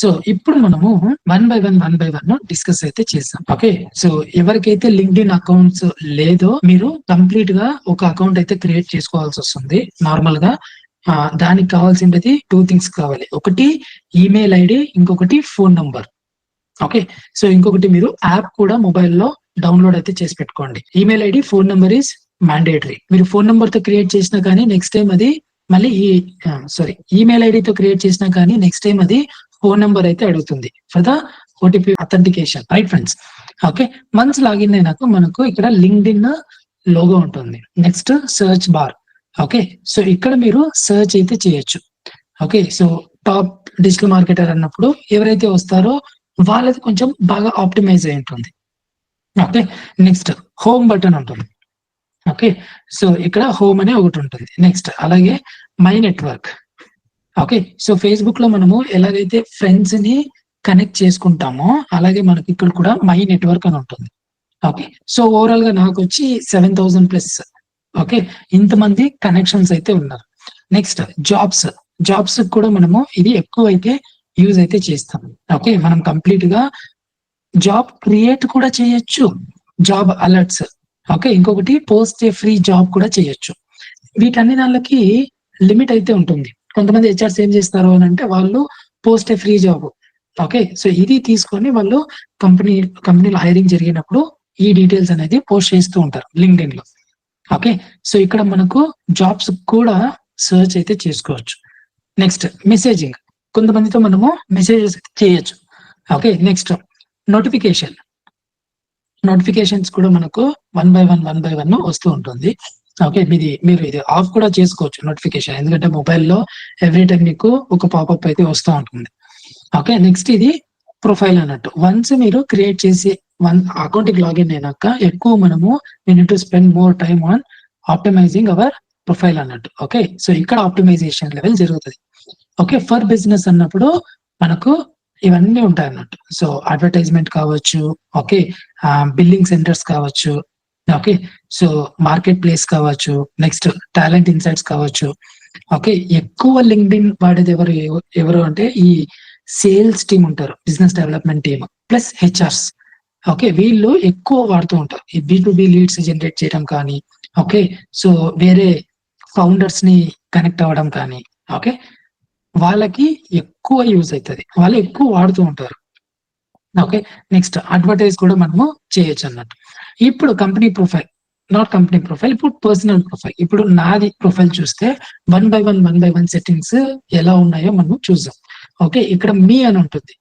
So ఇప్పుడు మనము one by one discuss అయితే చేస్తాం. ఓకే, సో ఎవరికైతే లింక్డ్ఇన్ అకౌంట్స్ లేదో మీరు కంప్లీట్ గా ఒక అకౌంట్ అయితే క్రియేట్ చేసుకోవాల్సి వస్తుంది. నార్మల్ గా దానికి కావాల్సింది 2 థింగ్స్ కావాలి. ఒకటి ఈమెయిల్ ఐడి, ఇంకొకటి ఫోన్ నంబర్. ఓకే, సో ఇంకొకటి మీరు యాప్ కూడా మొబైల్లో డౌన్లోడ్ అయితే చేసి పెట్టుకోండి. Email ID, phone number is mandatory. మీరు ఫోన్ నెంబర్ తో క్రియేట్ చేసినా కానీ నెక్స్ట్ టైం అది మళ్ళీ ఈమెయిల్ ఐడితో క్రియేట్ చేసినా కానీ నెక్స్ట్ టైం అది ఫోన్ నెంబర్ అయితే అడుగుతుంది for the OTP authentication. Right friends? Okay, once login అయినాక మనకు ఇక్కడ లింక్డ్ఇన్ లోగో ఉంటుంది. Next search bar. Okay, so ఇక్కడ మీరు సర్చ్ అయితే చేయొచ్చు. Okay, so top digital marketer అన్నప్పుడు ఎవరైతే వస్తారో వాళ్ళది కొంచెం బాగా ఆప్టిమైజ్ అయి ఉంటుంది. ఓకే, నెక్స్ట్ హోమ్ బటన్ ఉంటుంది. ఓకే, సో ఇక్కడ హోమ్ అనే ఒకటి ఉంటుంది. నెక్స్ట్ అలాగే my network. Okay, so Facebook లో మనము ఎలాగైతే ఫ్రెండ్స్ ని కనెక్ట్ చేసుకుంటామో అలాగే మనకి ఇక్కడ కూడా మై నెట్వర్క్ అని ఉంటుంది. ఓకే, సో ఓవరాల్ గా నాకు వచ్చి 7,000+. ఓకే, ఇంతమంది కనెక్షన్స్ అయితే ఉన్నారు. నెక్స్ట్ జాబ్స్ కూడా మనము ఇది ఎక్కువ అయితే యూజ్ అయితే చేస్తాం. ఓకే, మనం కంప్లీట్ గా జాబ్ క్రియేట్ కూడా చేయొచ్చు, జాబ్ అలర్ట్స్. ఓకే, ఇంకొకటి పోస్ట్ ఏ ఫ్రీ జాబ్ కూడా చేయొచ్చు. వీటన్ని దానికి లిమిట్ అయితే ఉంటుంది. కొంతమంది హెచ్ఆర్స్ ఏం చేస్తారు అని అంటే వాళ్ళు పోస్ట్ ఏ ఫ్రీ జాబ్. ఓకే, సో ఇది తీసుకొని వాళ్ళు కంపెనీలో హైరింగ్ జరిగినప్పుడు ఈ డీటెయిల్స్ అనేది పోస్ట్ చేస్తూ ఉంటారు లింక్డ్ఇన్ లో. ఓకే, సో ఇక్కడ మనకు జాబ్స్ కూడా సర్చ్ అయితే చేసుకోవచ్చు. నెక్స్ట్ మెసేజింగ్, కొంతమందితో మనము మెసేజెస్ చేయొచ్చు. ఓకే, నెక్స్ట్ నోటిఫికేషన్స్ కూడా మనకు వన్ బై వన్ వస్తూ ఉంటుంది. ఓకే, మీరు ఇది ఆఫ్ కూడా చేసుకోవచ్చు నోటిఫికేషన్, ఎందుకంటే మొబైల్లో ఎవ్రీ టైం మీకు ఒక పాపప్ అయితే వస్తూ ఉంటుంది. ఓకే, నెక్స్ట్ ఇది ప్రొఫైల్ అన్నట్టు. వన్స్ మీరు క్రియేట్ చేసి అకౌంట్ కి లాగిన్ అయినాక ఎక్కువ మనము need to spend more time on optimizing our profile అన్నట్టు. ఓకే, సో ఇక్కడ ఆప్టిమైజేషన్ లెవెల్ జరుగుతుంది. ఓకే, ఫర్ బిజినెస్ అన్నప్పుడు మనకు ఇవన్నీ ఉంటాయి అన్నట్టు. సో అడ్వర్టైజ్మెంట్ కావచ్చు, ఓకే, బిల్లింగ్ సెంటర్స్ కావచ్చు, ఓకే, సో మార్కెట్ ప్లేస్ కావచ్చు, నెక్స్ట్ టాలెంట్ ఇన్సైట్స్ కావచ్చు. ఓకే, ఎక్కువ లింక్డ్ఇన్ వాడేది ఎవరు అంటే ఈ సేల్స్ టీమ్ ఉంటారు, business development team plus HRs. Okay, వీళ్ళు ఎక్కువ వాడుతూ ఉంటారు ఈ B2B లీడ్స్ జనరేట్ చేయడం కానీ, ఓకే, సో వేరే ఫౌండర్స్ ని కనెక్ట్ అవ్వడం కానీ. ఓకే, వాళ్ళకి ఎక్కువ యూజ్ అవుతుంది, వాళ్ళు ఎక్కువ వాడుతూ ఉంటారు. ఓకే, నెక్స్ట్ అడ్వర్టైజ్ కూడా మనము చేయొచ్చు అన్నట్టు. ఇప్పుడు company profile, not company profile, ఇప్పుడు పర్సనల్ ప్రొఫైల్. ఇప్పుడు నాది ప్రొఫైల్ చూస్తే వన్ బై వన్ సెట్టింగ్స్ ఎలా ఉన్నాయో మనం చూద్దాం. ఓకే, ఇక్కడ మీ అని ఉంటుంది.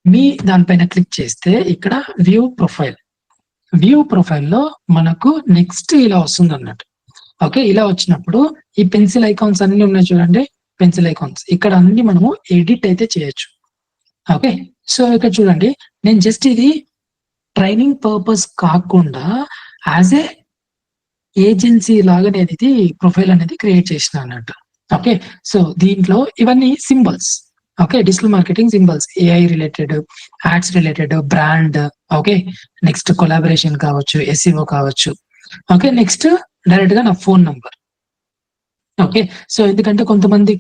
మీ దానిపైన క్లిక్ చేస్తే ఇక్కడ వ్యూ ప్రొఫైల్ లో మనకు నెక్స్ట్ ఇలా వస్తుంది అన్నట్టు. ఓకే, ఇలా వచ్చినప్పుడు ఈ పెన్సిల్ ఐకాన్స్ అన్ని ఉన్నాయి చూడండి, పెన్సిల్ ఐకాన్స్ ఇక్కడ అన్ని మనము ఎడిట్ అయితే చేయొచ్చు. ఓకే, సో ఇక్కడ చూడండి, నేను జస్ట్ ఇది ట్రైనింగ్ పర్పస్ కాకుండా యాజ్ ఏ ఏజెన్సీ లాగా నేను ఇది ప్రొఫైల్ అనేది క్రియేట్ చేసిన అన్నట్టు. ఓకే, సో దీంట్లో ఇవన్నీ symbols. Okay, digital marketing symbols, AI related, ads related, brand. Okay, next collaboration కావచ్చు, SEO కావచ్చు. ఓకే, నెక్స్ట్ డైరెక్ట్ గా నా ఫోన్ నంబర్. ఓకే, సో ఎందుకంటే కొంతమంది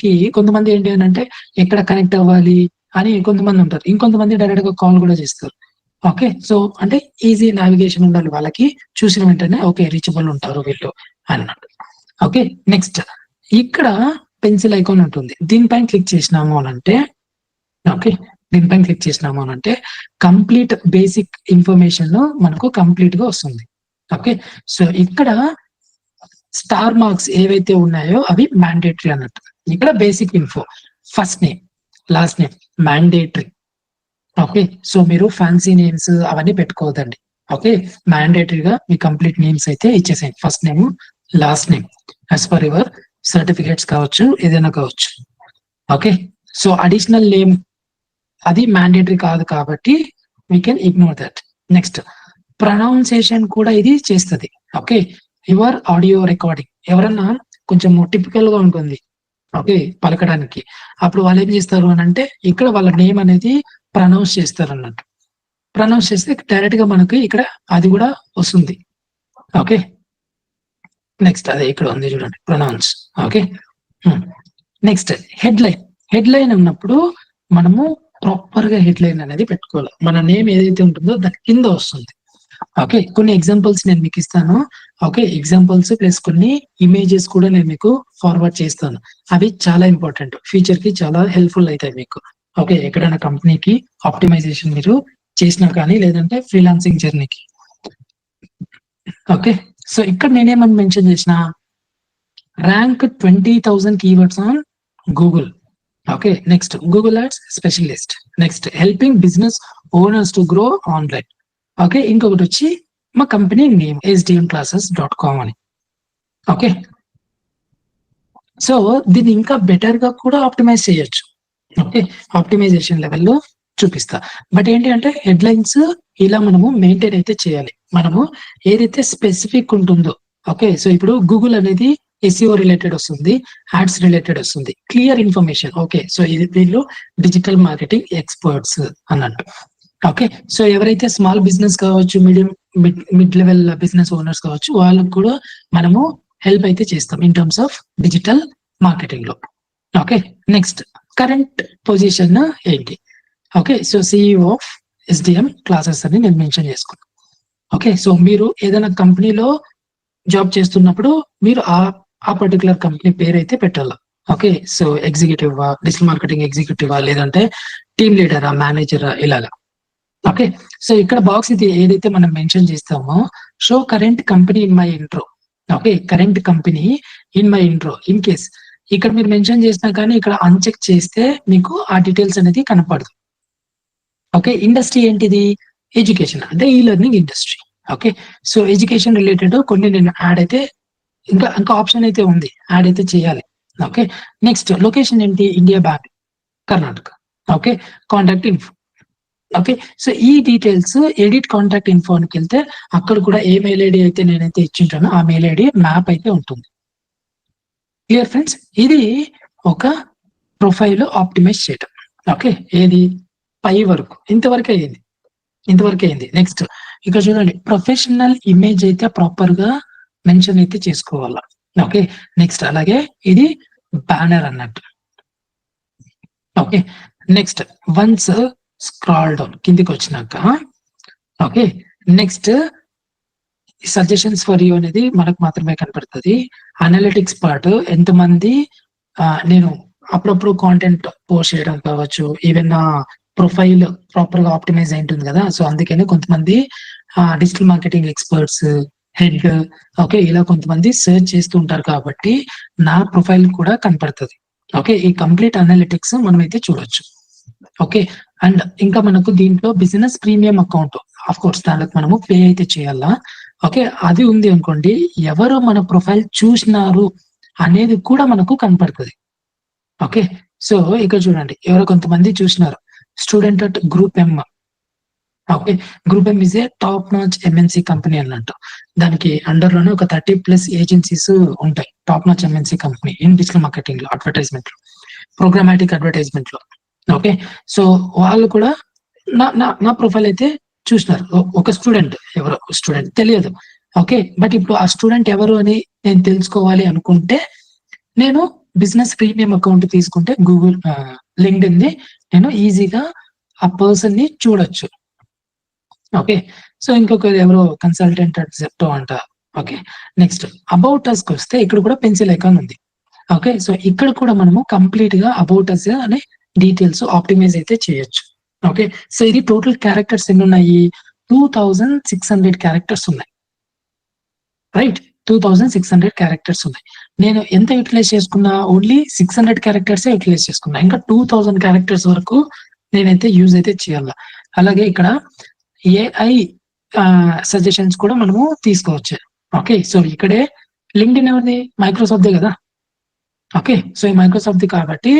ఏంటి అని అంటే ఎక్కడ కనెక్ట్ అవ్వాలి అని కొంతమంది ఉంటారు, ఇంకొంతమంది డైరెక్ట్ గా కాల్ కూడా చేస్తారు. ఓకే, సో అంటే ఈజీ నావిగేషన్ ఉండాలి వాళ్ళకి, చూసిన వెంటనే ఓకే రీచబుల్ ఉంటారు వీళ్ళు అన్నట్టు. ఓకే, నెక్స్ట్ ఇక్కడ పెన్సిల్ ఐకాన్ ఉంటుంది, దీనిపైన క్లిక్ చేసినాము అనంటే, ఓకే, దీనిపైన క్లిక్ చేసినాము అనంటే కంప్లీట్ బేసిక్ ఇన్ఫర్మేషన్ మనకు కంప్లీట్ గా వస్తుంది. ఓకే, సో ఇక్కడ స్టార్ మార్క్స్ ఏవైతే ఉన్నాయో అవి మ్యాండేటరీ అన్నట్టు. ఇక్కడ basic info, first name, last name mandatory. Okay, so మీరు ఫ్యాన్సీ నేమ్స్ అవన్నీ పెట్టుకోవద్దండి. ఓకే, మ్యాండేటరీగా మీ కంప్లీట్ నేమ్స్ అయితే ఇచ్చేసేయండి, first name, last name, as per your certificates కావచ్చు, ఏదైనా కావచ్చు. ఓకే, సో అడిషనల్ నేమ్ అది మ్యాండేటరీ కాదు కాబట్టి we can ignore that. Next pronunciation కూడా ఇది చేస్తుంది. ఓకే, యువర్ ఆడియో రికార్డింగ్, ఎవరన్నా కొంచెం టిపికల్ గా ఉంటుంది ఓకే పలకడానికి, అప్పుడు వాళ్ళు ఏం చేస్తారు అని అంటే ఇక్కడ వాళ్ళ నేమ్ అనేది ప్రొనౌన్స్ చేస్తారు అన్నట్టు. ప్రొనౌన్స్ చేస్తే డైరెక్ట్ గా మనకి ఇక్కడ అది కూడా వస్తుంది. ఓకే, నెక్స్ట్ అదే ఇక్కడ ఉంది చూడండి, pronounce. Okay, next head line ఉన్నప్పుడు మనము ప్రాపర్ గా హెడ్లైన్ అనేది పెట్టుకోవాలి. మన నేమ్ ఏదైతే ఉంటుందో దాని కింద వస్తుంది. ఓకే, కొన్ని ఎగ్జాంపుల్స్ నేను మీకు ఇస్తాను. ఓకే, ఎగ్జాంపుల్స్ ప్లస్ కొన్ని ఇమేజెస్ కూడా నేను మీకు ఫార్వర్డ్ చేస్తాను. అవి చాలా ఇంపార్టెంట్, ఫ్యూచర్ కి చాలా హెల్ప్ఫుల్ అవుతాయి మీకు. ఓకే, ఎక్కడైనా కంపెనీకి ఆప్టిమైజేషన్ మీరు చేసినా కానీ, లేదంటే ఫ్రీలాన్సింగ్ జర్నీకి. ఓకే, సో ఇక్కడ నేనేమని మెన్షన్ చేసిన, rank 20,000 keywords on Google. Okay, next Google ads specialist. Next helping business owners to grow online. Okay, ఇంకొకటి వచ్చి మా కంపెనీ నేమ్ sdmclasses.com అని. ఓకే, సో దీన్ని ఇంకా బెటర్ గా కూడా ఆప్టిమైజ్ చేయొచ్చు. ఓకే, ఆప్టిమైజేషన్ లెవెల్లో చూపిస్తా. బట్ ఏంటి అంటే హెడ్లైన్స్ ఇలా మనము మెయింటైన్ అయితే చేయాలి. మనము ఏదైతే స్పెసిఫిక్ ఉంటుందో, ఓకే, సో ఇప్పుడు గూగుల్ అనేది SEO రిలేటెడ్ వస్తుంది, యాడ్స్ రిలేటెడ్ వస్తుంది, క్లియర్ ఇన్ఫర్మేషన్. ఓకే, సో ఇది వీళ్ళు డిజిటల్ మార్కెటింగ్ ఎక్స్పర్ట్స్ అన్నట్టు. ఓకే, సో ఎవరైతే స్మాల్ బిజినెస్ కావచ్చు, medium mid level business owners కావచ్చు, వాళ్ళకు కూడా మనము హెల్ప్ అయితే చేస్తాం in terms of digital marketing లో. ఓకే, నెక్స్ట్ కరెంట్ పొజిషన్ ఏంటి? Okay, so CEO of SDM classes అని నేను మెన్షన్ చేసుకున్నాను. ఓకే, సో మీరు ఏదైనా కంపెనీలో జాబ్ చేస్తున్నప్పుడు మీరు ఆ పర్టికులర్ కంపెనీ పేరు అయితే పెట్టాలి. Okay, so executive, digital marketing ఎగ్జిక్యూటివా, లేదంటే టీమ్ లీడరా, మేనేజరా, ఇలాగా. ఓకే, సో ఇక్కడ బాక్స్ ఇది ఏదైతే మనం మెన్షన్ చేస్తామో, show current company in my intro. Okay, current company in my intro. In case ఇక్కడ మీరు మెన్షన్ చేసినా కానీ ఇక్కడ అన్చెక్ చేస్తే మీకు ఆ డీటెయిల్స్ అనేది కనపడదు. ఓకే, ఇండస్ట్రీ ఏంటిది? ఎడ్యుకేషన్, అంటే ఈ learning industry. Okay, so education related కొన్ని నేను యాడ్ అయితే ఇంకా ఆప్షన్ అయితే ఉంది, యాడ్ అయితే చేయాలి. ఓకే, నెక్స్ట్ లొకేషన్ ఏంటి? India, bank, Karnataka. Okay, contact info. Okay, so ఈ డీటెయిల్స్ ఎడిట్ కాంటాక్ట్ ఇన్ఫో అని వెళ్తే అక్కడ కూడా ఏ మెయిల్ ఐడి అయితే నేనైతే ఇచ్చింటానో ఆ మెయిల్ ఐడి మ్యాప్ అయితే ఉంటుంది. క్లియర్ ఫ్రెండ్స్, ఇది ఒక ప్రొఫైల్ ఆప్టిమైజ్ చేయటం. ఓకే, ఏది పై వరకు ఇంతవరకు అయింది. నెక్స్ట్ ఇక్కడ చూడండి, ప్రొఫెషనల్ ఇమేజ్ అయితే ప్రాపర్ గా మెన్షన్ అయితే చేసుకోవాలా. ఓకే, నెక్స్ట్ అలాగే ఇది బ్యానర్ అన్నట్టు. Okay, next once scroll down కిందికి వచ్చినాక, okay, next suggestions for you అనేది మనకు మాత్రమే కనపడుతుంది. అనలిటిక్స్ పార్ట్ ఎంతమంది నేను అప్పుడప్పుడు కాంటెంట్ పోస్ట్ చేయడం కావచ్చు, ఈవెన్ నా ప్రొఫైల్ ప్రాపర్ గా ఆప్టిమైజ్ అయి ఉంటుంది కదా, సో అందుకని కొంతమంది digital marketing experts, head, okay, ఇలా కొంతమంది సెర్చ్ చేస్తూ ఉంటారు కాబట్టి నా ప్రొఫైల్ కూడా కనపడుతుంది. ఓకే, ఈ కంప్లీట్ అనలిటిక్స్ మనం అయితే చూడొచ్చు. ఓకే, అండ్ ఇంకా మనకు దీంట్లో business premium account, of course దానికి మనము పే అయితే చేయాలా. ఓకే, అది ఉంది అనుకోండి, ఎవరు మన ప్రొఫైల్ చూసినారు అనేది కూడా మనకు కనపడుతుంది. ఓకే, సో ఇక్కడ చూడండి, ఎవరో కొంతమంది చూసినారు, student at group M. Okay, group M is a top notch MNC company అన్నట్టు. దానికి అండర్ లోనే ఒక 30+ ఏజెన్సీస్ ఉంటాయి. Top notch MNC company in digital marketing లో, అడ్వర్టైజ్మెంట్ లో, ప్రోగ్రామాటిక్ అడ్వర్టైజ్మెంట్ లో. ఓకే, సో వాళ్ళు కూడా నా ప్రొఫైల్ అయితే చూసినారు. ఒక స్టూడెంట్, ఎవరో స్టూడెంట్ తెలియదు. ఓకే, బట్ ఇప్పుడు ఆ స్టూడెంట్ ఎవరు అని నేను తెలుసుకోవాలి అనుకుంటే నేను బిజినెస్ ప్రీమియం అకౌంట్ తీసుకుంటే గూగుల్ లింక్డ్ఇన్ ది నేను ఈజీగా ఆ పర్సన్ ని చూడొచ్చు. ఓకే, సో ఇంకొక ఎవరో కన్సల్టెంట్ అట్ జెప్టో అంట. ఓకే, నెక్స్ట్ అబౌట్ అస్ కి వస్తే ఇక్కడ కూడా పెన్సిల్ ఐకాన్ ఉంది. ఓకే, సో ఇక్కడ కూడా మనము కంప్లీట్ గా అబౌట్ అస్ అనే డీటెయిల్స్ ఆప్టిమైజ్ అయితే చేయొచ్చు. ఓకే, సో ఇది టోటల్ క్యారెక్టర్స్ ఎన్ని ఉన్నాయి? 2600 క్యారెక్టర్స్ ఉన్నాయి. రైట్, 2600 క్యారెక్టర్స్ ఉన్నాయి. నేను ఎంత యూటిలైజ్ చేసుకున్నా? ఓన్లీ 600 క్యారెక్టర్స్ యూటిలైజ్ చేసుకున్నా. ఇంకా 2000 క్యారెక్టర్స్ వరకు నేనైతే యూజ్ అయితే చేయాల. అలాగే ఇక్కడ AI సజెషన్స్ కూడా మనము తీసుకోవచ్చు. ఓకే, సో ఇక్కడే లింక్డ్ఇన్ ఎవరిది? మైక్రోసాఫ్ట్ కదా. ఓకే, సో ఈ మైక్రోసాఫ్ట్ కాబట్టి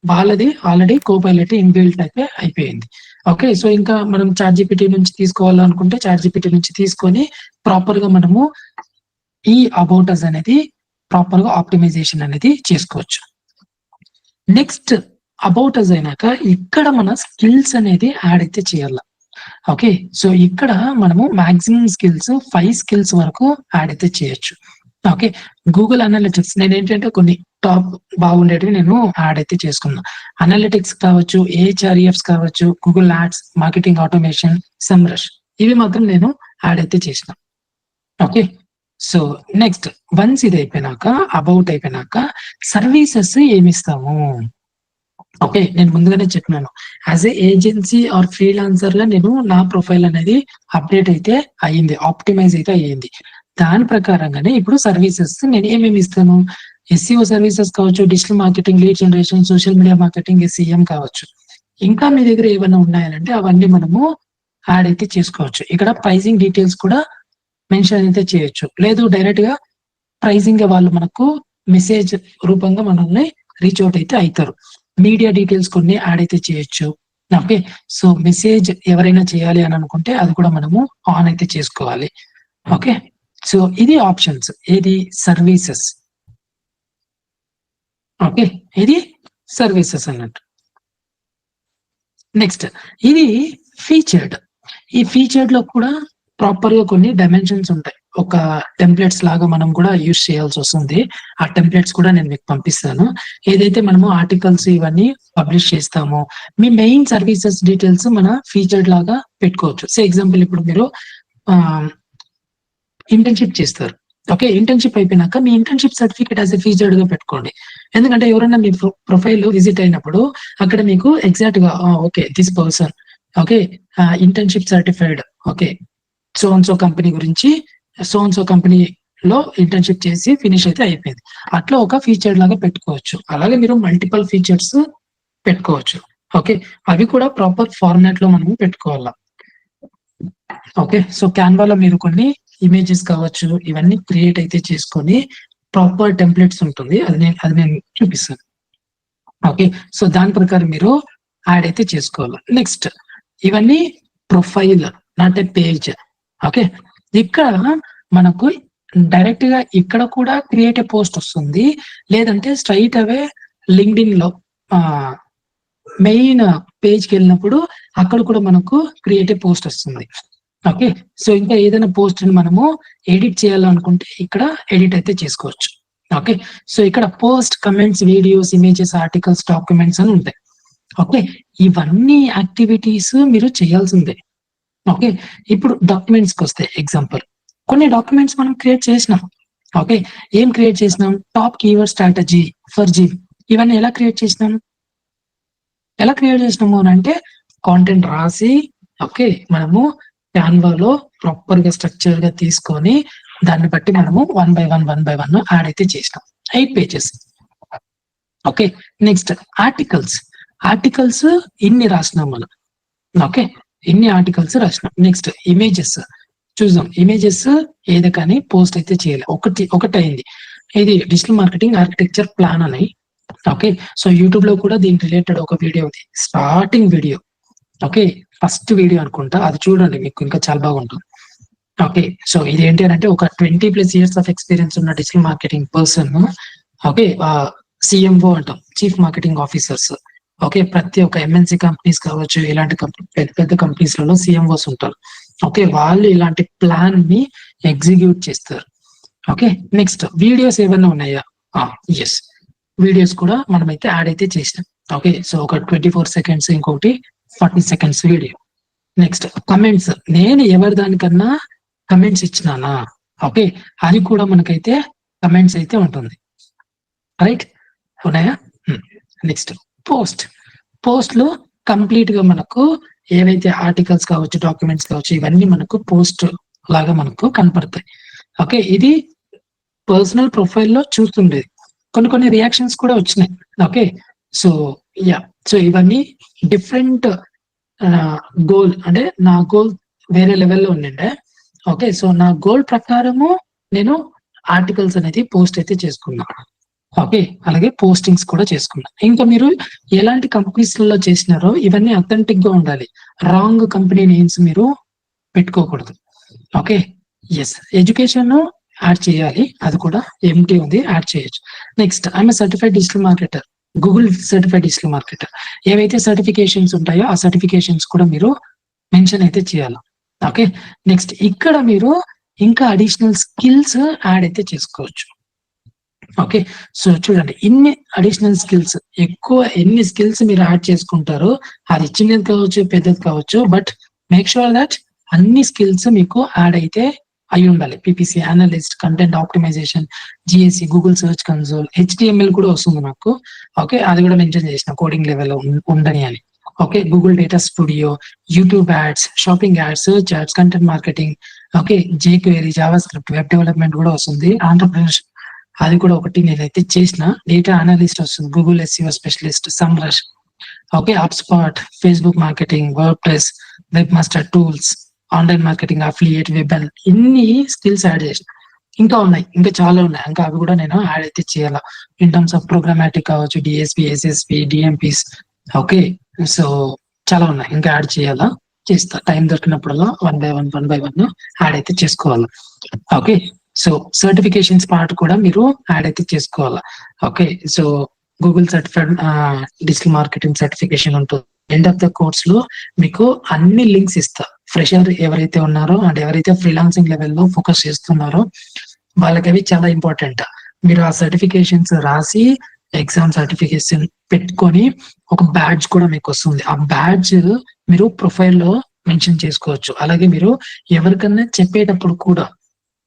వాళ్ళది ఆల్రెడీ కోపైలట్ ఇన్బిల్ట్ అయితే అయిపోయింది. ఓకే, సో ఇంకా మనం ChatGPT నుంచి తీసుకోవాలనుకుంటే ChatGPT నుంచి తీసుకొని ప్రాపర్ గా మనము ఈ అబౌట్ అస్ అనేది ప్రాపర్ గా ఆప్టిమైజేషన్ అనేది చేసుకోవచ్చు. నెక్స్ట్ అబౌట్ అస్ అయినాక ఇక్కడ మన స్కిల్స్ అనేది యాడ్ అయితే చేయాలి. ఓకే, సో ఇక్కడ మనము మాక్సిమం స్కిల్స్ 5 స్కిల్స్ వరకు యాడ్ అయితే చేయొచ్చు. ఓకే, గూగుల్ అనలిటిక్స్ నేను ఏంటంటే కొన్ని టాప్ బాగుండేటివి నేను యాడ్ అయితే చేసుకున్నా. అనలిటిక్స్ కావచ్చు, ఏహెచ్ఆర్ఈఎఫ్స్ కావచ్చు, గూగుల్ యాడ్స్, మార్కెటింగ్ ఆటోమేషన్, సెమ్రష్, ఇవి మాత్రం నేను యాడ్ అయితే చేసిన. ఓకే, సో నెక్స్ట్ వన్స్ ఇది అయిపోయినాక, అబౌట్ అయిపోయినాక సర్వీసెస్ ఏమిస్తాము. ఓకే, నేను ముందుగానే చెప్పినాను, as a agency or freelancer గా నేను నా ప్రొఫైల్ అనేది అప్డేట్ అయితే అయ్యింది, ఆప్టిమైజ్ అయితే అయ్యింది. దాని ప్రకారంగానే ఇప్పుడు సర్వీసెస్ నేను ఏమేమి ఇస్తాను, ఎస్సీఓ సర్వీసెస్ కావచ్చు, digital marketing, lead generation, social media marketing, SEM కావచ్చు. ఇంకా మీ దగ్గర ఏమైనా ఉన్నాయంటే అవన్నీ మనము యాడ్ అయితే చేసుకోవచ్చు. ఇక్కడ ప్రైజింగ్ డీటెయిల్స్ కూడా మెన్షన్ అయితే చేయొచ్చు. లేదు డైరెక్ట్ గా ప్రైజింగ్ వాళ్ళు మనకు మెసేజ్ రూపంగా మనల్ని రీచ్ అవుట్ అయితే అవుతారు. మీడియా డీటెయిల్స్ కొన్ని యాడ్ అయితే చేయొచ్చు. ఓకే, సో మెసేజ్ ఎవరైనా చేయాలి అని అనుకుంటే అది కూడా మనము ఆన్ అయితే చేసుకోవాలి. ఓకే, సో ఇది ఆప్షన్స్, ఏది సర్వీసెస్. ఓకే, ఇది సర్వీసెస్ అన్నట్టు. నెక్స్ట్ ఇది ఫీచర్డ్. ఈ ఫీచర్డ్ లో కూడా ప్రాపర్ గా కొన్ని డైమెన్షన్స్ ఉంటాయి. ఒక టెంప్లెట్స్ లాగా మనం కూడా యూజ్ చేయాల్సి వస్తుంది. ఆ టెంప్లెట్స్ కూడా నేను మీకు పంపిస్తాను. ఏదైతే మనము ఆర్టికల్స్ ఇవన్నీ పబ్లిష్ చేస్తామో, మీ మెయిన్ సర్వీసెస్ డీటెయిల్స్ మన ఫీచర్డ్ లాగా పెట్టుకోవచ్చు. సో ఎగ్జాంపుల్ ఇప్పుడు మీరు ఇంటర్న్షిప్ చేస్తారు. ఓకే, ఇంటర్న్షిప్ అయిపోయినాక మీ internship certificate as a featured గా పెట్టుకోండి. ఎందుకంటే ఎవరైనా మీ ప్రొఫైల్ విజిట్ అయినప్పుడు అక్కడ మీకు ఎగ్జాక్ట్ గా okay this person okay internship certified, okay so and so company గురించి, సో అండ్ సో కంపెనీలో ఇంటర్న్షిప్ చేసి ఫినిష్ అయితే అయిపోయింది, అట్లా ఒక ఫీచర్ లాగా పెట్టుకోవచ్చు. అలాగే మీరు మల్టిపుల్ ఫీచర్స్ పెట్టుకోవచ్చు. ఓకే, అవి కూడా ప్రాపర్ ఫార్మాట్ లో మనము పెట్టుకోవాలా. ఓకే, సో క్యాన్వాలో మీరు కొన్ని ఇమేజెస్ కావచ్చు ఇవన్నీ క్రియేట్ అయితే చేసుకొని ప్రాపర్ టెంప్లెట్స్ ఉంటుంది, అది నేను చూపిస్తాను. ఓకే, సో దాని ప్రకారం మీరు యాడ్ అయితే చేసుకోవాలి. నెక్స్ట్ ఇవన్నీ profile, not a page. Okay, ఇక్కడ మనకు డైరెక్ట్ గా ఇక్కడ కూడా క్రియేట్ ఏ పోస్ట్ వస్తుంది, లేదంటే స్ట్రైట్ అవే లింక్డ్ఇన్ లో మెయిన్ పేజ్కి వెళ్ళినప్పుడు అక్కడ కూడా మనకు క్రియేట్ ఏ పోస్ట్ వస్తుంది. ఓకే, సో ఇంకా ఏదైనా పోస్ట్ ని మనము ఎడిట్ చేయాలనుకుంటే ఇక్కడ ఎడిట్ అయితే చేసుకోవచ్చు. ఓకే, సో ఇక్కడ post, comments, videos, images, articles, documents అని ఉంటాయి. ఓకే, ఇవన్నీ యాక్టివిటీస్ మీరు చేయాల్సిందే. ఓకే, ఇప్పుడు డాక్యుమెంట్స్కి వస్తే ఎగ్జాంపుల్ కొన్ని డాక్యుమెంట్స్ మనం క్రియేట్ చేసినాం. ఓకే, ఏం క్రియేట్ చేసినాం, top keyword strategy for gym, ఇవన్నీ ఎలా క్రియేట్ చేసినాము అని అంటే కాంటెంట్ రాసి ఓకే మనము క్యాన్వాలో ప్రాపర్ గా స్ట్రక్చర్ గా తీసుకొని దాన్ని బట్టి మనము 1 by 1 యాడ్ అయితే చేసినాం. 8 pages. ఓకే, నెక్స్ట్ ఆర్టికల్స్ ఇన్ని రాసినాం మనం. ఓకే, ఇన్ని ఆర్టికల్స్ రాసినాం. నెక్స్ట్ ఇమేజెస్ చూద్దాం. ఇమేజెస్ ఏదో కానీ పోస్ట్ అయితే చేయాలి. ఒకటి అయింది, ఇది డిజిటల్ మార్కెటింగ్ ఆర్కిటెక్చర్ ప్లాన్ అని. ఓకే, సో యూట్యూబ్ లో కూడా దీని రిలేటెడ్ ఒక వీడియో ఉంది, starting video. Okay, first video అనుకుంటా, అది చూడండి, మీకు ఇంకా చాలా బాగుంటుంది. ఓకే, సో ఇది ఏంటి అంటే ఒక 20+ years ఆఫ్ ఎక్స్పీరియన్స్ ఉన్న digital marketing person. Okay, CMO అంటాం, చీఫ్ మార్కెటింగ్ ఆఫీసర్స్. ఓకే, ప్రతి ఒక్క ఎంఎన్సీ కంపెనీస్ కావచ్చు, ఇలాంటి పెద్ద కంపెనీస్ లలో సిఎంఓస్ ఉంటారు. ఓకే, వాళ్ళు ఇలాంటి ప్లాన్ ని ఎగ్జిక్యూట్ చేస్తారు. ఓకే, నెక్స్ట్ వీడియోస్ ఏమైనా ఉన్నాయా, ఎస్ వీడియోస్ కూడా మనమైతే యాడ్ అయితే చేసినాం. ఓకే, సో ఒక 24 seconds, ఇంకొకటి 40 seconds వీడియో. నెక్స్ట్ కమెంట్స్, నేను ఎవరి దానికన్నా కమెంట్స్ ఇచ్చినానా, ఓకే అది కూడా మనకైతే కమెంట్స్ అయితే ఉంటుంది. రైట్, ఉన్నాయా? నెక్స్ట్ పోస్ట్ లో కంప్లీట్ గా మనకు ఏవైతే ఆర్టికల్స్ కావచ్చు, డాక్యుమెంట్స్ కావచ్చు, ఇవన్నీ మనకు పోస్ట్ లాగా మనకు కనపడతాయి. ఓకే, ఇది పర్సనల్ ప్రొఫైల్లో చూస్తుండేది, కొన్ని రియాక్షన్స్ కూడా వచ్చినాయి. ఓకే, సో సో ఇవన్నీ డిఫరెంట్ గోల్, అంటే నా గోల్ వేరే లెవెల్లో ఉండిండే. ఓకే, సో నా గోల్ ప్రకారము నేను ఆర్టికల్స్ అనేది పోస్ట్ అయితే చేసుకున్నా. ఓకే, అలాగే పోస్టింగ్స్ కూడా చేసుకున్నా. ఇంకా మీరు ఎలాంటి కంపెనీస్లలో చేసినారో ఇవన్నీ అథెంటిక్ గా ఉండాలి, రాంగ్ కంపెనీ నేమ్స్ మీరు పెట్టుకోకూడదు. ఓకే, ఎస్ ఎడ్యుకేషన్ యాడ్ చేయాలి, అది కూడా ఎంటీ ఉంది, యాడ్ చేయొచ్చు. Next I'm certified digital marketer, Google certified digital marketer, ఏవైతే సర్టిఫికేషన్స్ ఉంటాయో ఆ సర్టిఫికేషన్స్ కూడా మీరు మెన్షన్ అయితే చేయాలి. ఓకే, నెక్స్ట్ ఇక్కడ మీరు ఇంకా అడిషనల్ స్కిల్స్ యాడ్ అయితే చేసుకోవచ్చు. ఓకే, సో చూడండి ఇన్ని అడిషనల్ స్కిల్స్, ఎక్కువ ఎన్ని స్కిల్స్ మీరు యాడ్ చేసుకుంటారో అది చిన్నది కావచ్చు పెద్దది కావచ్చు, బట్ మేక్ షూర్ దట్ అన్ని స్కిల్స్ మీకు యాడ్ అయితే అయి ఉండాలి. PPC analyst, content optimisation, GSC, Google search console, HTML కూడా వస్తుంది నాకు. ఓకే, అది కూడా మెన్షన్ చేసిన కోడింగ్ లెవెల్ ఉండని అని. Okay, Google data studio, YouTube ads, shopping ads, search ads, content marketing, okay, jQuery, JavaScript, web development కూడా వస్తుంది. ఆంటర్ప్రినర్షిప్ అది కూడా ఒకటి నేనైతే చేసిన. డేటా అనలిస్ట్ వస్తుంది, Google SEO specialist, Semrush, okay, HubSpot, Facebook marketing, WordPress, webmaster tools, online marketing, affiliate, web, ఇన్ని skills add చేసిన. ఇంకా ఉన్నాయి, ఇంకా చాలా ఉన్నాయి, ఇంకా అవి కూడా నేను యాడ్ అయితే చేయాలా. ఇన్ టర్మ్స్ ఆఫ్ ప్రోగ్రామాటిక్ కావచ్చు, డిఎస్పి, ఎస్ఎస్పి, డిఎంపీస్, ఓకే, సో చాలా ఉన్నాయి, ఇంకా యాడ్ చేయాలా, చేస్తా. టైం దొరికినప్పుడల్లా వన్ బై వన్ యాడ్ అయితే చేసుకోవాలి. ఓకే, సో సర్టిఫికేషన్స్ పార్ట్ కూడా మీరు యాడ్ అయితే చేసుకోవాలా. Okay, so Google certified digital marketing certification ఉంటుంది. ఎండ్ ఆఫ్ ద కోర్స్ లో మీకు అన్ని లింక్స్ ఇస్తా. ఫ్రెషర్ ఎవరైతే ఉన్నారో అండ్ ఎవరైతే ఫ్రీలాన్సింగ్ లెవెల్లో ఫోకస్ చేస్తున్నారో వాళ్ళకి అవి చాలా ఇంపార్టెంట్. మీరు ఆ సర్టిఫికేషన్స్ రాసి ఎగ్జామ్ సర్టిఫికేషన్ పెట్టుకొని ఒక బ్యాడ్జ్ కూడా మీకు వస్తుంది. ఆ బ్యాడ్జ్ మీరు ప్రొఫైల్ లో మెన్షన్ చేసుకోవచ్చు. అలాగే మీరు ఎవరికన్నా చెప్పేటప్పుడు కూడా,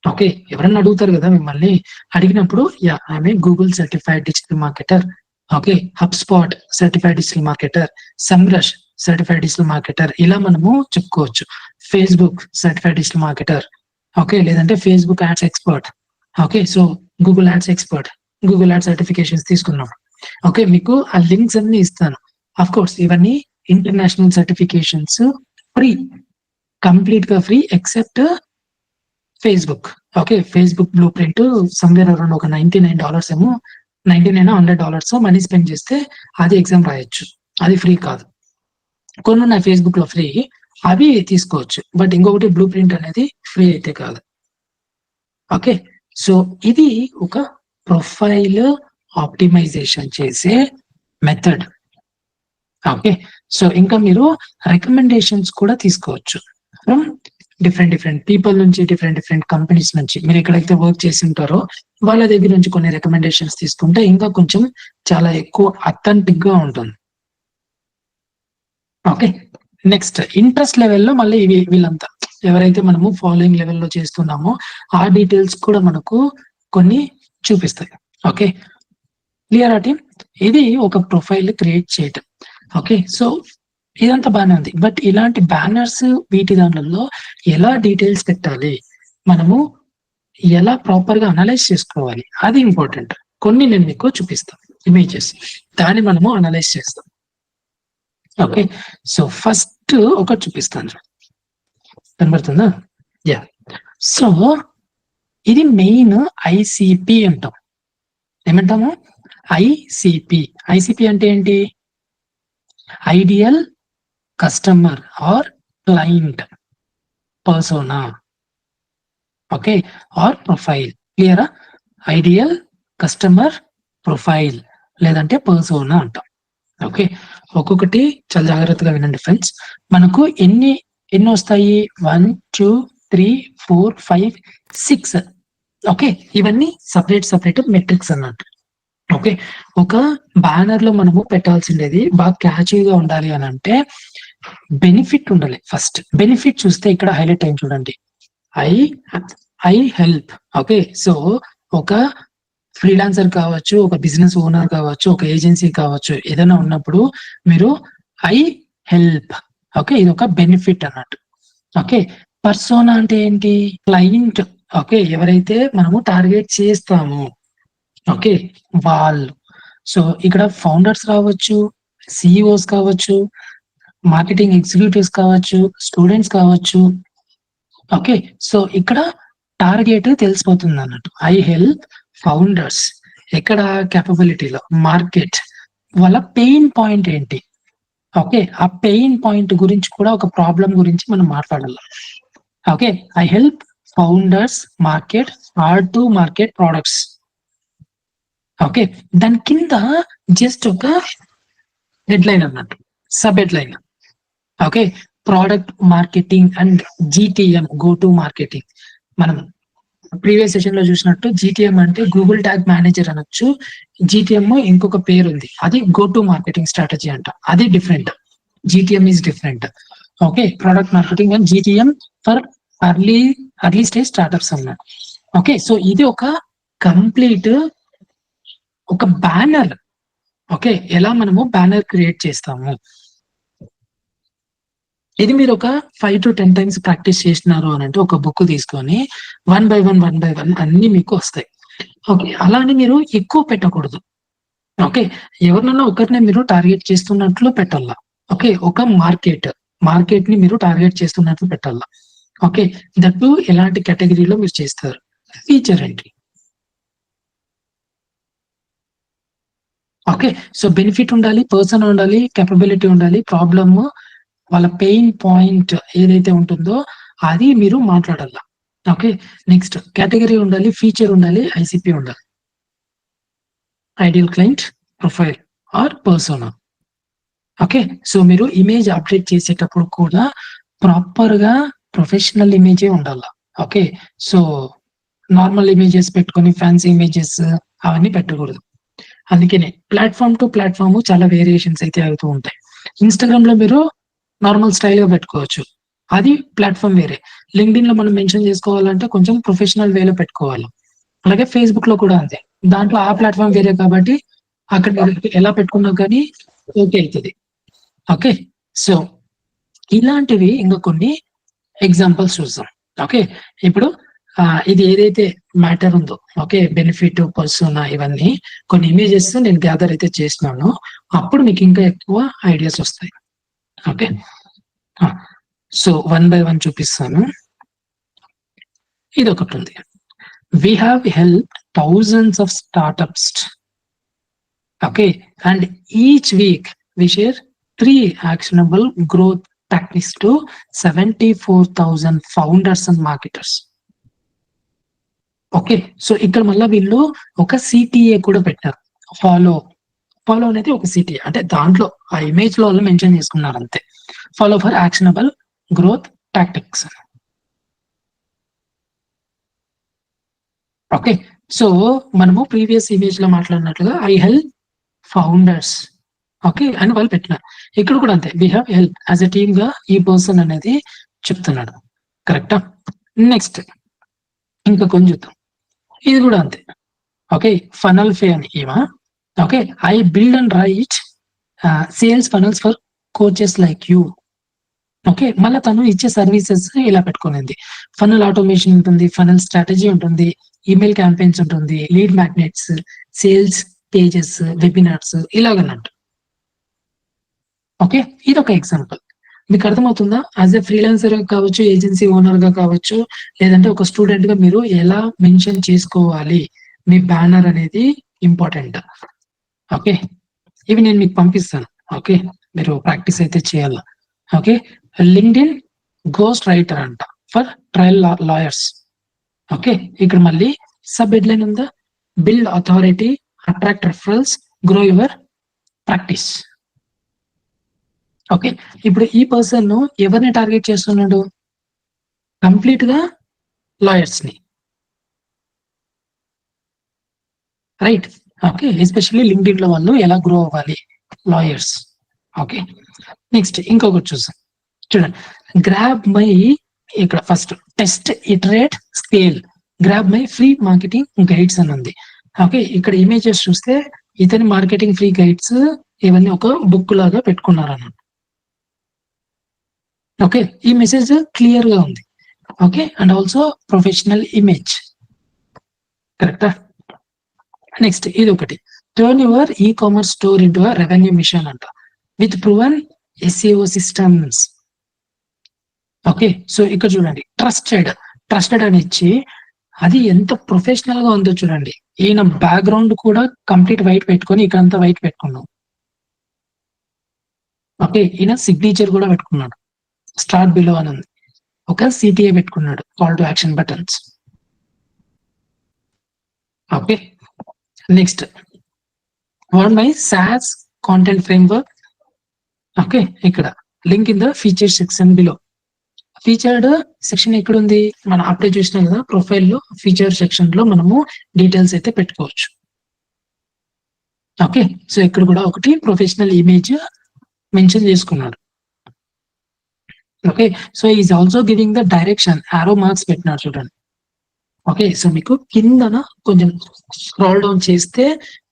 ఓకే, ఎవరన్నా అడుగుతారు కదా మిమ్మల్ని, అడిగినప్పుడు yeah I Google certified digital marketer, okay, HubSpot certified digital marketer, Semrush certified digital marketer, ఇలా మనము చెప్పుకోవచ్చు. Facebook certified digital marketer, okay, లేదంటే Facebook ads expert, okay, so Google ads expert, Google ads certifications తీసుకున్నాం. Okay, మీకు ఆ links అన్ని ఇస్తాను. Of course ఇవన్నీ ఇంటర్నేషనల్ సర్టిఫికేషన్స్, ఫ్రీ, కంప్లీట్ గా free except Facebook. Okay, Facebook blueprint somewhere around ఒక $99 ఏమో, $99 $100 మనీ స్పెండ్ చేస్తే అది ఎగ్జామ్ రాయొచ్చు. అది ఫ్రీ కాదు. కొన్ని ఉన్నాయి ఫేస్బుక్ లో ఫ్రీ, అవి తీసుకోవచ్చు. బట్ ఇంకొకటి బ్లూ ప్రింట్ అనేది ఫ్రీ అయితే కాదు. ఓకే, సో ఇది ఒక ప్రొఫైల్ ఆప్టిమైజేషన్ చేసే మెథడ్. ఓకే, సో ఇంకా మీరు రికమెండేషన్స్ కూడా తీసుకోవచ్చు ఫ్రమ్ డిఫరెంట్ పీపుల్ నుంచి, డిఫరెంట్ కంపెనీస్ నుంచి. మీరు ఎక్కడైతే వర్క్ చేసి ఉంటారో వాళ్ళ దగ్గర నుంచి కొన్ని రికమెండేషన్స్ తీసుకుంటే ఇంకా కొంచెం చాలా ఎక్కువ అథెంటిక్ గా ఉంటుంది. ఓకే, నెక్స్ట్ ఇంట్రెస్ట్ లెవెల్లో మళ్ళీ వీళ్ళంతా ఎవరైతే మనము ఫాలోయింగ్ లెవెల్లో చేస్తున్నామో ఆ డీటెయిల్స్ కూడా మనకు కొన్ని చూపిస్తాయి. ఓకే, క్లియర్ ఆ టీమ్? ఇది ఒక ప్రొఫైల్ క్రియేట్ చేయటం. ఓకే, సో ఇదంతా బాగానే ఉంది. బట్ ఇలాంటి బ్యానర్స్ వీటి దాంట్లో ఎలా డీటెయిల్స్ పెట్టాలి, మనము ఎలా ప్రాపర్ గా అనలైజ్ చేసుకోవాలి, అది ఇంపార్టెంట్. కొన్ని నేను మీకు చూపిస్తాను ఇమేజెస్, దాన్ని మనము అనలైజ్ చేస్తాం. ఓకే, సో ఫస్ట్ ఒకటి చూపిస్తాను, కనబడుతుందా? యా, సో ఇది మెయిన్ ఐసిపి అంటాం. ఏమంటాము? ఐసిపి అంటే ఏంటి? Ideal customer or client persona, okay, or profile. క్లియరా? ఐడియల్ కస్టమర్, ప్రొఫైల్, లేదంటే పర్సోనా అంటాం. ఓకే, ఒక్కొక్కటి చాలా జాగ్రత్తగా వినండి ఫ్రెండ్స్. మనకు ఎన్ని వస్తాయి? 1 2 3 4 5 6. ఓకే, ఇవన్నీ సపరేట్ మెట్రిక్స్ అన్నట్టు. ఓకే, ఒక బ్యానర్ లో మనము పెట్టాల్సిండేది బాగా క్యాచీగా ఉండాలి అని అంటే బెనిఫిట్ ఉండాలి. ఫస్ట్ బెనిఫిట్ చూస్తే ఇక్కడ హైలైట్ అయింది చూడండి, ఐ హెల్ప్. ఓకే, సో ఒక ఫ్రీలాన్సర్ కావచ్చు, ఒక బిజినెస్ ఓనర్ కావచ్చు, ఒక ఏజెన్సీ కావచ్చు, ఏదైనా ఉన్నప్పుడు మీరు ఐ హెల్ప్. ఓకే, ఇది ఒక బెనిఫిట్ అన్నట్టు. ఓకే, పర్సోనా అంటే ఏంటి? క్లయింట్. ఓకే, ఎవరైతే మనము టార్గెట్ చేస్తాము, ఓకే, వాళ్ళు. సో ఇక్కడ ఫౌండర్స్ రావచ్చు, సిఇఓస్ కావచ్చు, మార్కెటింగ్ ఎగ్జిక్యూటివ్స్ కావచ్చు, స్టూడెంట్స్ కావచ్చు. ఓకే, సో ఇక్కడ టార్గెట్ తెలిసిపోతుంది అన్నట్టు. I help founders. ఎక్కడ? క్యాపబిలిటీలో. మార్కెట్, వాళ్ళ పెయిన్ పాయింట్ ఏంటి? ఓకే, ఆ పెయిన్ పాయింట్ గురించి కూడా, ఒక ప్రాబ్లం గురించి మనం మాట్లాడాలి. Okay, I help founders market or to market products. Okay, దాని కింద జస్ట్ ఒక హెడ్లైన్ అన్నట్టు, sub headline. Okay, product marketing and GTM, go to marketing. మనం ప్రీవియస్ సెషన్ లో చూసినట్టు GTM అంటే గూగుల్ ట్యాగ్ మేనేజర్ అనొచ్చు. GTM ఇంకొక పేరు ఉంది, అది గో టు మార్కెటింగ్ స్ట్రాటజీ అంట, అది different. GTM is different. Okay, product marketing and GTM for early stage startups అన్నమాట. ఓకే, సో ఇది ఒక కంప్లీట్ ఒక బ్యానర్. ఓకే, ఎలా మనము బ్యానర్ క్రియేట్ చేస్తాము, ఇది మీరు ఒక 5 to 10 times ప్రాక్టీస్ చేసినారు అని అంటే ఒక బుక్ తీసుకొని 1 by 1 అన్ని మీకు వస్తాయి. ఓకే, అలానే మీరు ఎక్కువ పెట్టకూడదు. ఓకే, ఎవరినన్నా ఒకరినే మీరు టార్గెట్ చేస్తున్నట్లు పెట్టాల. ఓకే, ఒక మార్కెట్ ని మీరు టార్గెట్ చేస్తున్నట్లు పెట్టాల. ఓకే, దట్టు ఎలాంటి కేటగిరీలో మీరు చేస్తారు, feature entry. Okay, so benefit ఉండాలి, పర్సన్ ఉండాలి, కేపబిలిటీ ఉండాలి, ప్రాబ్లమ్ వాళ్ళ పెయిన్ పాయింట్ ఏదైతే ఉంటుందో అది మీరు మాట్లాడాల. ఓకే, నెక్స్ట్ కేటగిరీ ఉండాలి, ఫీచర్ ఉండాలి, ICP ఉండాలి, ideal client profile are persona. Okay, so మీరు ఇమేజ్ అప్డేట్ చేసేటప్పుడు కూడా ప్రాపర్ గా ప్రొఫెషనల్ ఇమేజే ఉండాల. ఓకే, సో నార్మల్ ఇమేజెస్ పెట్టుకొని ఫ్యాన్సీ ఇమేజెస్ అవన్నీ పెట్టకూడదు. అందుకనే ప్లాట్ఫామ్ టు ప్లాట్ఫామ్ చాలా వేరియేషన్స్ అయితే అవుతూ ఉంటాయి. ఇన్స్టాగ్రామ్ లో మీరు నార్మల్ స్టైల్ గా పెట్టుకోవచ్చు, అది ప్లాట్ఫామ్ వేరే. లింక్డ్ఇన్ లో మనం మెన్షన్ చేసుకోవాలంటే కొంచెం ప్రొఫెషనల్ వేలో పెట్టుకోవాలి. అలాగే ఫేస్బుక్ లో కూడా అంతే, దాంట్లో ఆ ప్లాట్ఫామ్ వేరే కాబట్టి అక్కడ ఎలా పెట్టుకున్నా కానీ ఓకే అవుతుంది. ఓకే, సో ఇలాంటివి ఇంకా కొన్ని ఎగ్జాంపుల్స్ చూద్దాం. ఓకే, ఇప్పుడు ఇది ఏదైతే మ్యాటర్ ఉందో, ఓకే, బెనిఫిట్, పర్సోనా, ఇవన్నీ కొన్ని ఇమేజెస్ నేను గ్యాదర్ అయితే చేసినాను, అప్పుడు మీకు ఇంకా ఎక్కువ ఐడియాస్ వస్తాయి. ఓకే, సో 1 by 1 చూపిస్తాను. ఇది ఒకటి ఉంది, we have helped thousands of startups. Okay, and each week we share 3 actionable growth tactics to 74,000 founders and marketers. Okay, so ఇక్కడ మళ్ళీ వీళ్ళు ఒక CTA కూడా పెట్టారు. ఫాలో అనేది ఒక CTA అంటే దాంట్లో ఆ ఇమేజ్ లో వాళ్ళు మెన్షన్ చేసుకున్నారు అంతే. Follow for actionable growth tactics. Okay, so మనము ప్రీవియస్ ఇమేజ్ లో మాట్లాడినట్లుగా ఐ హెల్ప్ ఫౌండర్స్, ఓకే అని వాళ్ళు పెట్టినారు. ఇక్కడ కూడా అంతే, we have help as a team గా ఈ పర్సన్ అనేది చెప్తున్నాడు. కరెక్టా? నెక్స్ట్ ఇంకా కొంచెం చూద్దాం, ఇది కూడా అంతే. ఓకే, ఫనల్ ఫే అని ఏమా. Okay, I build and write sales funnels for coaches like you. Okay, మళ్ళీ తను ఇచ్చే సర్వీసెస్ ఇలా పెట్టుకునింది. ఫనల్ ఆటోమేషన్ ఉంటుంది, ఫనల్ స్ట్రాటజీ ఉంటుంది, ఈమెయిల్ క్యాంపెయిన్స్ ఉంటుంది, lead magnets, sales pages, webinars ఇలాగన్నట్టు. ఓకే, ఇది ఒక ఎగ్జాంపుల్. మీకు అర్థమవుతుందా? యాజ్ ఎ ఫ్రీలాన్సర్ గా కావచ్చు, ఏజెన్సీ ఓనర్ గా కావచ్చు, లేదంటే ఒక స్టూడెంట్ గా మీరు ఎలా మెన్షన్ చేసుకోవాలి మీ బ్యానర్ అనేది ఇంపార్టెంట్. ఓకే, ఇవి నేను మీకు పంపిస్తాను. ఓకే, మీరు ప్రాక్టీస్ అయితే చేయాలి. ఓకే, లింక్డ్ఇన్ గోస్ట్ రైటర్ అంట ఫర్ ట్రయల్ లాయర్స్. ఓకే, ఇక్కడ మళ్ళీ సబ్ హెడ్లైన్ ఉందా, build authority, attract referrals, grow your practice. Okay, ఇప్పుడు ఈ పర్సన్ ఎవరిని టార్గెట్ చేస్తున్నాడు? కంప్లీట్ గా లాయర్స్ ని, రైట్? ఓకే, ఎస్పెషల్లీ లింక్డ్ఇన్ లో వాళ్ళు ఎలా గ్రో అవ్వాలి, లాయర్స్. ఓకే, నెక్స్ట్ ఇంకొకటి చూసాం చూడండి, గ్రాబ్ మై, ఇక్కడ first test, iterate, scale, grab my free marketing guides అని ఉంది. ఓకే, ఇక్కడ ఇమేజెస్ చూస్తే ఇతని మార్కెటింగ్ ఫ్రీ గైడ్స్ ఇవన్నీ ఒక బుక్ లాగా పెట్టుకున్నారు అన్నమాట. ఓకే, ఈ మెసేజ్ క్లియర్ గా ఉంది. Okay, and also professional image. కరెక్టా? నెక్స్ట్ ఇది ఒకటి, turn your e-commerce store into a revenue machine అంట with proven SEO systems. Okay, so ఇక్కడ చూడండి, ట్రస్టెడ్ అని ఇచ్చి అది ఎంత ప్రొఫెషనల్ గా ఉందో చూడండి. ఈయన బ్యాక్గ్రౌండ్ కూడా కంప్లీట్ వైట్ పెట్టుకొని ఇక్కడంతా వైట్ పెట్టుకున్నాం. ఓకే, ఈయన సిగ్నేచర్ కూడా పెట్టుకున్నాడు, స్టార్ట్ బిలో అని ఉంది. ఒక CTA పెట్టుకున్నాడు, call to action buttons. Okay, next one my SaaS content framework. Okay, ఇక్కడ link in the feature section below. Featured section ఎక్కడ ఉంది, మనం అప్పుడే చూసినాం కదా ప్రొఫైల్ లో ఫీచర్ సెక్షన్ లో మనము డీటెయిల్స్ అయితే పెట్టుకోవచ్చు. ఓకే, సో ఇక్కడ కూడా ఒకటి ప్రొఫెషనల్ ఇమేజ్ మెన్షన్ చేసుకున్నాడు. Okay, so is also giving the direction, ఆరో మార్క్స్ పెట్టినాడు చూడండి. ఓకే, సో మీకు కిందన కొంచెం స్క్రాల్ డౌన్ చేస్తే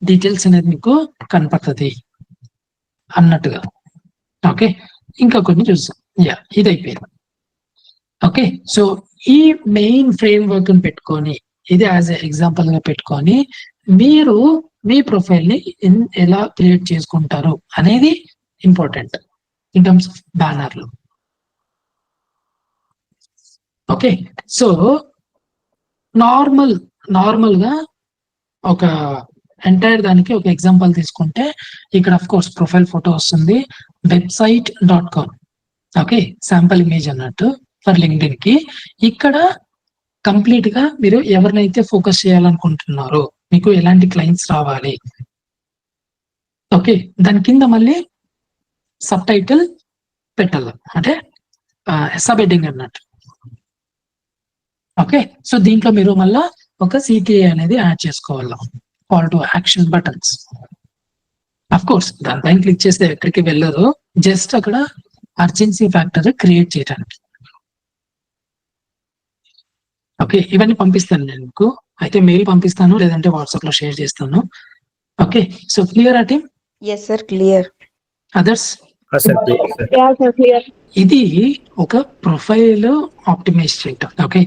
డీటెయిల్స్ అనేది మీకు కనపడుతుంది అన్నట్టుగా. ఓకే, ఇంకా కొన్ని చూస్తాం. యా, ఇది అయిపోయింది. ఓకే, సో ఈ మెయిన్ ఫ్రేమ్ వర్క్ పెట్టుకొని, ఇది యాజ్ ఎగ్జాంపుల్ గా పెట్టుకొని మీరు మీ ప్రొఫైల్ ని ఎలా క్రియేట్ చేసుకుంటారు అనేది ఇంపార్టెంట్ ఇన్ టర్మ్స్ ఆఫ్ బ్యానర్లు. ఓకే, సో నార్మల్ గా ఒక ఎంటైర్ దానికి ఒక ఎగ్జాంపుల్ తీసుకుంటే ఇక్కడ అఫ్ కోర్స్ ప్రొఫైల్ ఫోటో వస్తుంది, website.com. ఓకే, శాంపుల్ ఇమేజ్ అన్నట్టు ఫర్ లింక్డ్ఇన్ కి. ఇక్కడ కంప్లీట్ గా మీరు ఎవరినైతే ఫోకస్ చేయాలనుకుంటున్నారో, మీకు ఎలాంటి క్లయింట్స్ రావాలి, ఓకే, దాని కింద మళ్ళీ సబ్ టైటిల్ పెట్టాలి, అంటే సబ్ హెడ్డింగ్ అన్నట్టు. ఓకే, సో దీంట్లో మీరు మళ్ళా ఒక CTA అనేది యాడ్ చేసుకోవాలి, call to action buttons. Of course దానిపైన క్లిక్ చేస్తే ఎక్కడికి వెళ్ళరు, జస్ట్ అక్కడ అర్జెన్సీ ఫ్యాక్టర్ క్రియేట్ చేయడానికి. ఓకే, ఇవన్నీ పంపిస్తాను నేను మీకు, అయితే మెయిల్ పంపిస్తాను లేదంటే వాట్సాప్ లో షేర్ చేస్తాను. ఓకే, సో క్లియర్ ఆ team? Yes, sir. Clear. Others? Yeah, sir. Clear. ఇది ఒక ప్రొఫైల్ ఆప్టిమైజ్ చేయటం. ఓకే,